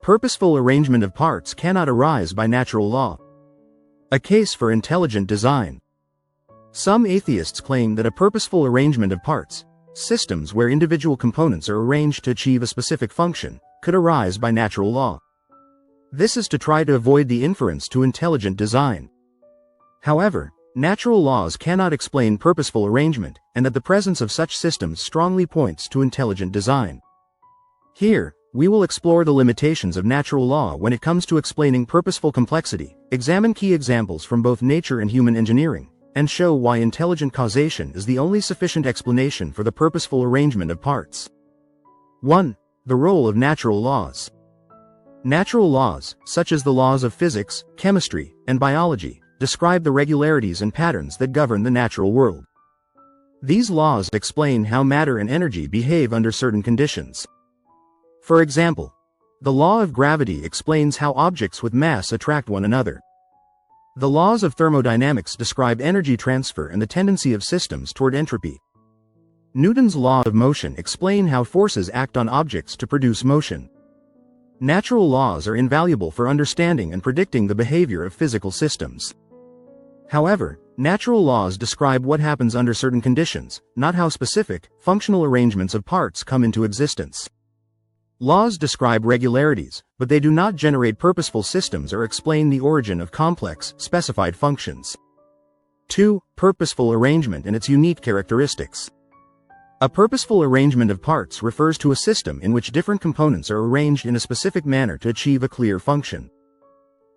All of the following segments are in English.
Purposeful arrangement of parts cannot arise by natural law. A case for intelligent design. Some atheists claim that a purposeful arrangement of parts, systems where individual components are arranged to achieve a specific function, could arise by natural law. This is to try to avoid the inference to intelligent design. However, natural laws cannot explain purposeful arrangement, and that the presence of such systems strongly points to intelligent design. Here, we will explore the limitations of natural law when it comes to explaining purposeful complexity, examine key examples from both nature and human engineering, and show why intelligent causation is the only sufficient explanation for the purposeful arrangement of parts. 1. The role of natural laws. Natural laws, such as the laws of physics, chemistry, and biology, describe the regularities and patterns that govern the natural world. These laws explain how matter and energy behave under certain conditions. For example, the law of gravity explains how objects with mass attract one another. The laws of thermodynamics describe energy transfer and the tendency of systems toward entropy. Newton's law of motion explain how forces act on objects to produce motion. Natural laws are invaluable for understanding and predicting the behavior of physical systems. However, natural laws describe what happens under certain conditions, not how specific, functional arrangements of parts come into existence. Laws describe regularities, but they do not generate purposeful systems or explain the origin of complex, specified functions. 2. Purposeful arrangement and its unique characteristics. A purposeful arrangement of parts refers to a system in which different components are arranged in a specific manner to achieve a clear function.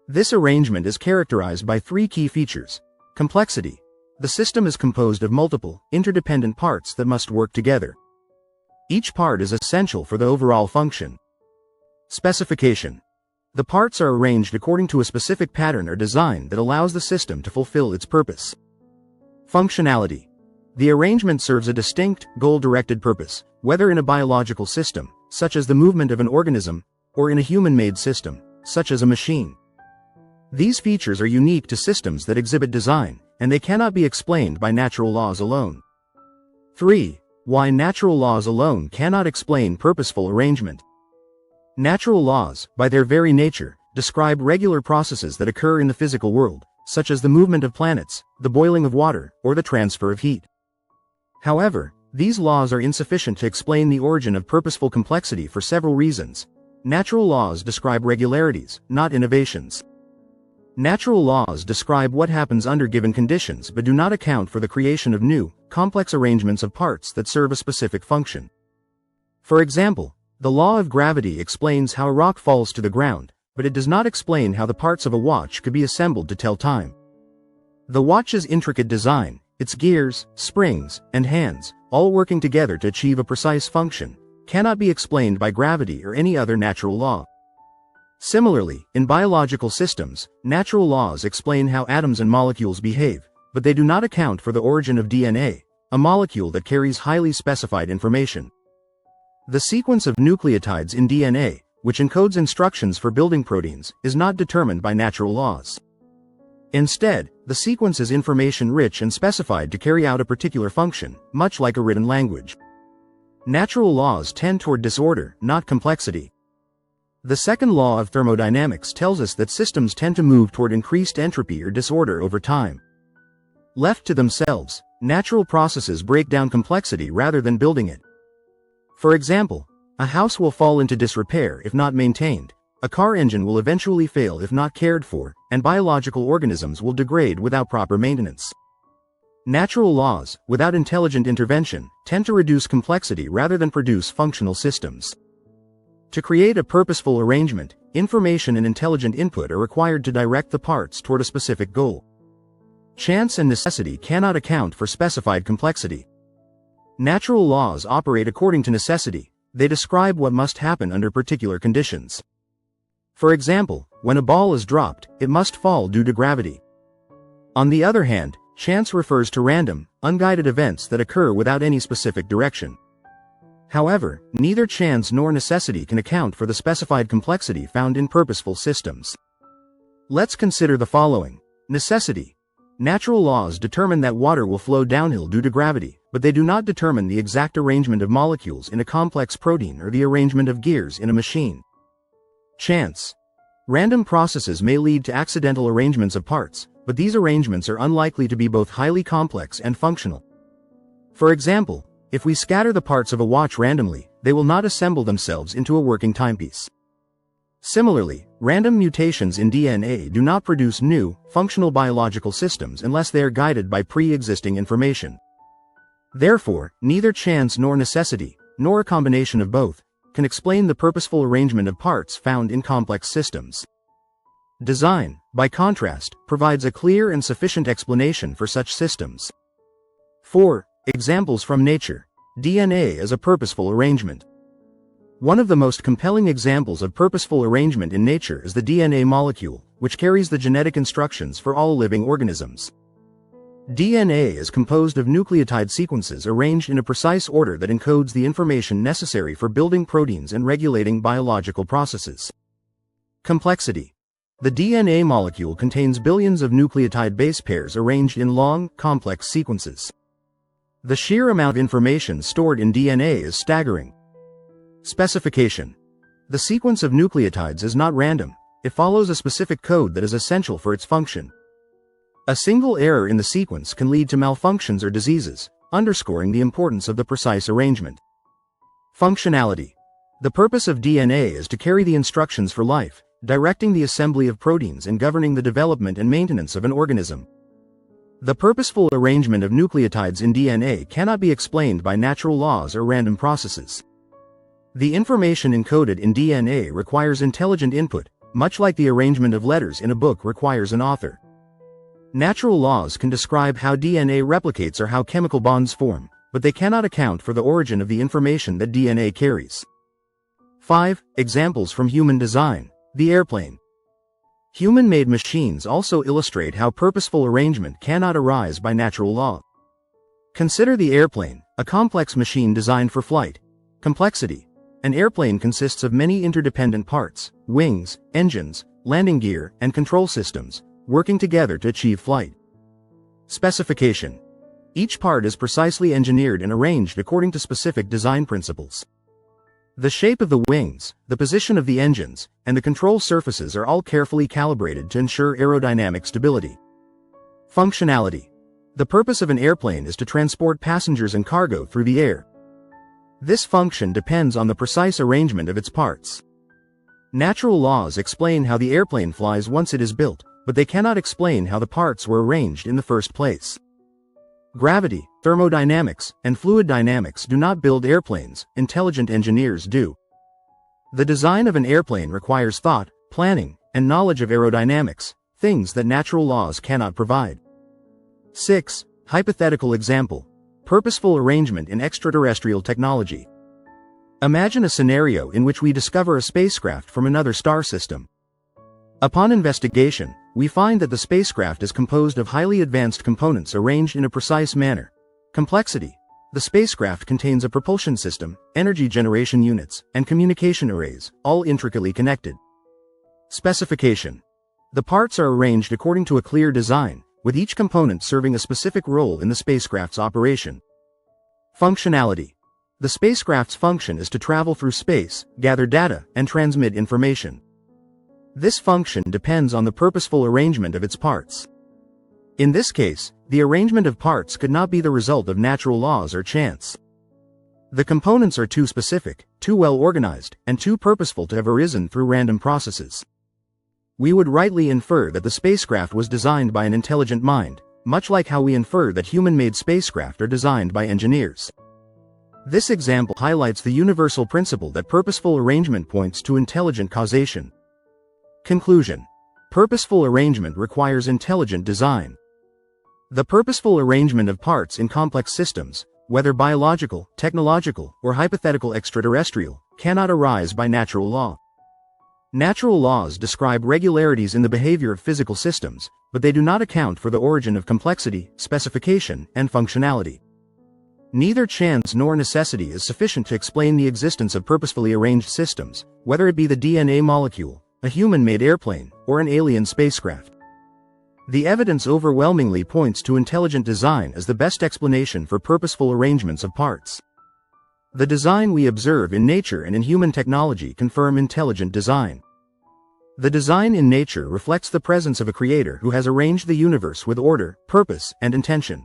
This arrangement is characterized by three key features. Complexity. The system is composed of multiple, interdependent parts that must work together. Each part is essential for the overall function. Specification. The parts are arranged according to a specific pattern or design that allows the system to fulfill its purpose. Functionality. The arrangement serves a distinct, goal-directed purpose, whether in a biological system, such as the movement of an organism, or in a human-made system, such as a machine. These features are unique to systems that exhibit design, and they cannot be explained by natural laws alone. 3. Why natural laws alone cannot explain purposeful arrangement. Natural laws, by their very nature, describe regular processes that occur in the physical world, such as the movement of planets, the boiling of water, or the transfer of heat. However, these laws are insufficient to explain the origin of purposeful complexity for several reasons. Natural laws describe regularities, not innovations. Natural laws describe what happens under given conditions but do not account for the creation of new, complex arrangements of parts that serve a specific function. For example, the law of gravity explains how a rock falls to the ground, but it does not explain how the parts of a watch could be assembled to tell time. The watch's intricate design, its gears, springs, and hands, all working together to achieve a precise function, cannot be explained by gravity or any other natural law. Similarly, in biological systems, natural laws explain how atoms and molecules behave, but they do not account for the origin of DNA, a molecule that carries highly specified information. The sequence of nucleotides in DNA, which encodes instructions for building proteins, is not determined by natural laws. Instead, the sequence is information-rich and specified to carry out a particular function, much like a written language. Natural laws tend toward disorder, not complexity. The second law of thermodynamics tells us that systems tend to move toward increased entropy or disorder over time. Left to themselves, natural processes break down complexity rather than building it. For example, a house will fall into disrepair if not maintained, a car engine will eventually fail if not cared for, and biological organisms will degrade without proper maintenance. Natural laws, without intelligent intervention, tend to reduce complexity rather than produce functional systems. To create a purposeful arrangement, information and intelligent input are required to direct the parts toward a specific goal. Chance and necessity cannot account for specified complexity. Natural laws operate according to necessity. They describe what must happen under particular conditions. For example, when a ball is dropped, it must fall due to gravity. On the other hand, chance refers to random, unguided events that occur without any specific direction. However, neither chance nor necessity can account for the specified complexity found in purposeful systems. Let's consider the following. Necessity. Natural laws determine that water will flow downhill due to gravity, but they do not determine the exact arrangement of molecules in a complex protein or the arrangement of gears in a machine. Chance. Random processes may lead to accidental arrangements of parts, but these arrangements are unlikely to be both highly complex and functional. For example, if we scatter the parts of a watch randomly, they will not assemble themselves into a working timepiece. Similarly, random mutations in DNA do not produce new, functional biological systems unless they are guided by pre-existing information. Therefore, neither chance nor necessity, nor a combination of both, can explain the purposeful arrangement of parts found in complex systems. Design, by contrast, provides a clear and sufficient explanation for such systems. 4. Examples from nature. DNA as a purposeful arrangement. One of the most compelling examples of purposeful arrangement in nature is the DNA molecule, which carries the genetic instructions for all living organisms. DNA is composed of nucleotide sequences arranged in a precise order that encodes the information necessary for building proteins and regulating biological processes. Complexity. The DNA molecule contains billions of nucleotide base pairs arranged in long, complex sequences. The sheer amount of information stored in DNA is staggering. Specification. The sequence of nucleotides is not random, it follows a specific code that is essential for its function. A single error in the sequence can lead to malfunctions or diseases, underscoring the importance of the precise arrangement. Functionality. The purpose of DNA is to carry the instructions for life, directing the assembly of proteins and governing the development and maintenance of an organism. The purposeful arrangement of nucleotides in DNA cannot be explained by natural laws or random processes. The information encoded in DNA requires intelligent input, much like the arrangement of letters in a book requires an author. Natural laws can describe how DNA replicates or how chemical bonds form, but they cannot account for the origin of the information that DNA carries. 5. Examples from human design. The airplane. Human-made machines also illustrate how purposeful arrangement cannot arise by natural law. Consider the airplane, a complex machine designed for flight. Complexity. An airplane consists of many interdependent parts, wings, engines, landing gear, and control systems, working together to achieve flight. Specification. Each part is precisely engineered and arranged according to specific design principles. The shape of the wings, the position of the engines, and the control surfaces are all carefully calibrated to ensure aerodynamic stability. Functionality. The purpose of an airplane is to transport passengers and cargo through the air. This function depends on the precise arrangement of its parts. Natural laws explain how the airplane flies once it is built, but they cannot explain how the parts were arranged in the first place. Gravity, thermodynamics, and fluid dynamics do not build airplanes, intelligent engineers do. The design of an airplane requires thought, planning, and knowledge of aerodynamics, things that natural laws cannot provide. 6. Hypothetical example. Purposeful arrangement in extraterrestrial technology. Imagine a scenario in which we discover a spacecraft from another star system. Upon investigation, we find that the spacecraft is composed of highly advanced components arranged in a precise manner. Complexity. The spacecraft contains a propulsion system, energy generation units, and communication arrays, all intricately connected. Specification. The parts are arranged according to a clear design, with each component serving a specific role in the spacecraft's operation. Functionality. The spacecraft's function is to travel through space, gather data, and transmit information. This function depends on the purposeful arrangement of its parts. In this case, the arrangement of parts could not be the result of natural laws or chance. The components are too specific, too well organized, and too purposeful to have arisen through random processes. We would rightly infer that the spacecraft was designed by an intelligent mind, much like how we infer that human-made spacecraft are designed by engineers. This example highlights the universal principle that purposeful arrangement points to intelligent causation. Conclusion. Purposeful arrangement requires intelligent design. The purposeful arrangement of parts in complex systems, whether biological, technological, or hypothetical extraterrestrial, cannot arise by natural law. Natural laws describe regularities in the behavior of physical systems, but they do not account for the origin of complexity, specification, and functionality. Neither chance nor necessity is sufficient to explain the existence of purposefully arranged systems, whether it be the DNA molecule, a human-made airplane, or an alien spacecraft. The evidence overwhelmingly points to intelligent design as the best explanation for purposeful arrangements of parts. The design we observe in nature and in human technology confirm intelligent design. The design in nature reflects the presence of a creator who has arranged the universe with order, purpose, and intention.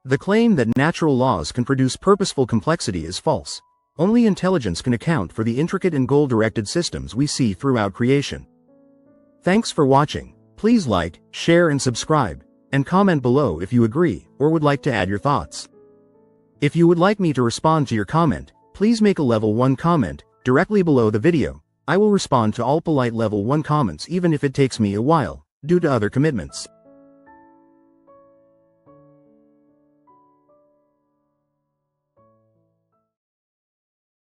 The claim that natural laws can produce purposeful complexity is false. Only intelligence can account for the intricate and goal-directed systems we see throughout creation. Thanks for watching. Please like, share and subscribe, and comment below if you agree or would like to add your thoughts. If you would like me to respond to your comment, please make a level 1 comment directly below the video. I will respond to all polite level 1 comments even if it takes me a while, due to other commitments.